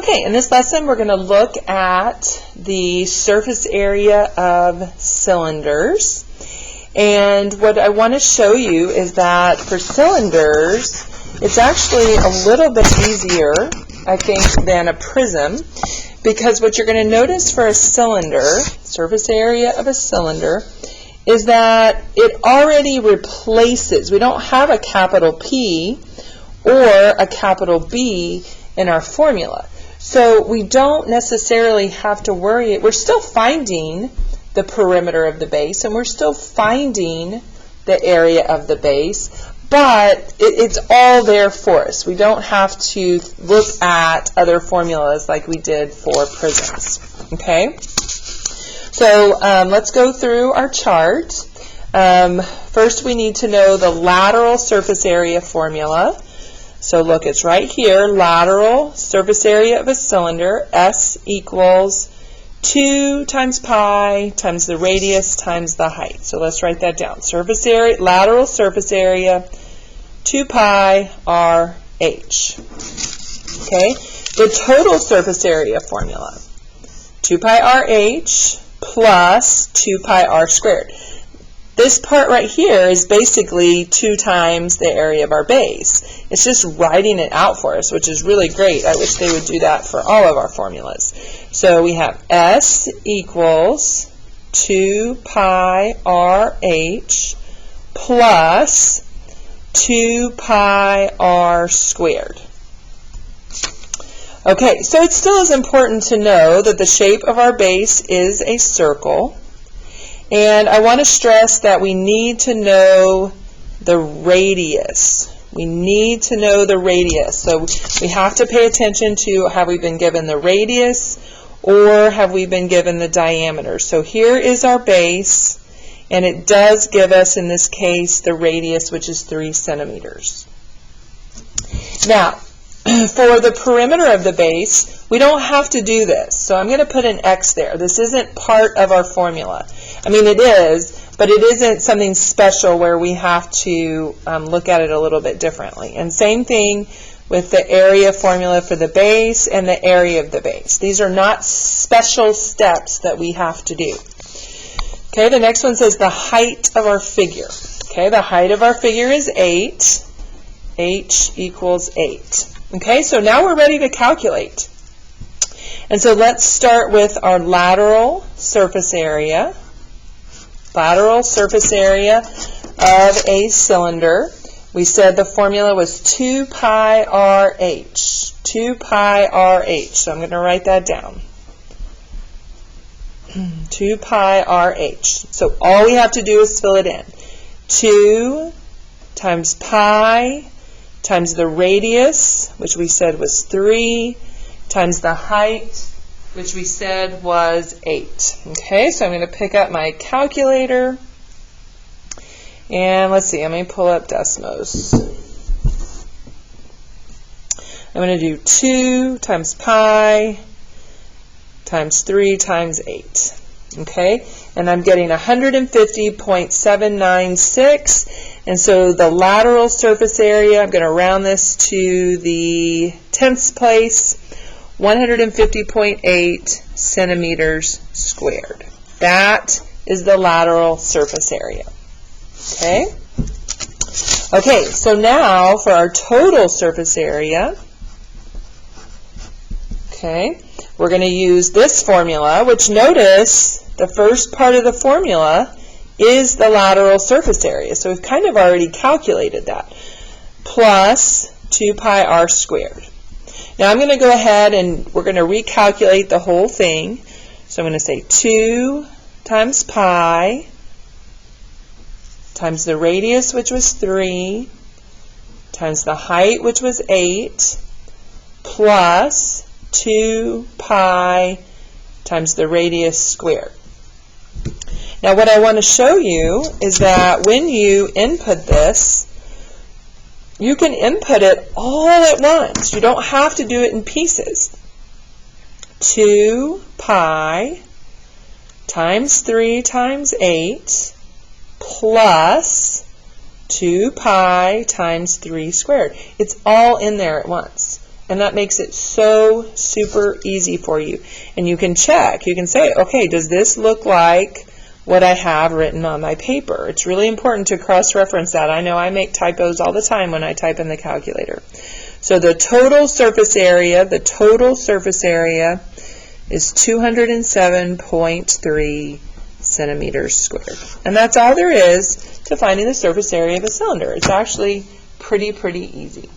Okay, in this lesson we're going to look at the surface area of cylinders. And what I want to show you is that for cylinders, it's actually a little bit easier, I think, than a prism, because what you're going to notice for a cylinder, surface area of a cylinder, is that it already replaces, we don't have a capital P or a capital B in our formula. So we don't necessarily have to worry. We're still finding the perimeter of the base, and we're still finding the area of the base, but it's all there for us. We don't have to look at other formulas like we did for prisms. Okay? So let's go through our chart. First we need to know the lateral surface area formula. So look, it's right here, lateral surface area of a cylinder, S equals 2 times pi times the radius times the height. So let's write that down. Surface area, lateral surface area, 2 pi RH. Okay? The total surface area formula, 2 pi RH plus 2 pi r squared. This part right here is basically 2 times the area of our base. It's just writing it out for us, which is really great. I wish they would do that for all of our formulas. So we have S equals 2 pi RH plus 2 pi r squared. Okay, so it still is important to know that the shape of our base is a circle. And I want to stress that we need to know the radius. We need to know the radius. So we have to pay attention to, have we been given the radius or have we been given the diameter? So here is our base, and it does give us, in this case, the radius, which is 3 centimeters. Now, for the perimeter of the base, we don't have to do this. So I'm going to put an X there. This isn't part of our formula. I mean, it is, but it isn't something special where we have to look at it a little bit differently. And same thing with the area formula for the base and the area of the base. These are not special steps that we have to do. Okay, the next one says the height of our figure. Okay, the height of our figure is 8. H equals 8. Okay, so now we're ready to calculate. And so let's start with our lateral surface area. Lateral surface area of a cylinder. We said the formula was 2 pi RH. 2 pi RH. So I'm going to write that down. 2 pi RH. So all we have to do is fill it in. 2 times pi times the radius, which we said was 3, times the height, which we said was 8. Okay, so I'm going to pick up my calculator, and let's see, I'm going to pull up Desmos. I'm going to do 2 times pi times 3 times 8. Okay, and I'm getting 150.796, and so the lateral surface area, I'm going to round this to the tenths place, 150.8 centimeters squared. That is the lateral surface area. Okay? Okay, so now for our total surface area, okay, we're going to use this formula, which notice the first part of the formula is the lateral surface area. So we've kind of already calculated that. Plus 2 pi r squared. Now I'm going to go ahead and we're going to recalculate the whole thing. So I'm going to say 2 times pi times the radius, which was 3, times the height, which was 8, plus 2 pi times the radius squared. Now what I want to show you is that when you input this, you can input it all at once. You don't have to do it in pieces. 2 pi times 3 times 8 plus 2 pi times 3 squared. It's all in there at once. And that makes it so super easy for you. And you can check. You can say, okay, does this look like what I have written on my paper? It's really important to cross-reference that. I know I make typos all the time when I type in the calculator. So the total surface area is 207.3 centimeters squared. And that's all there is to finding the surface area of a cylinder. It's actually pretty easy.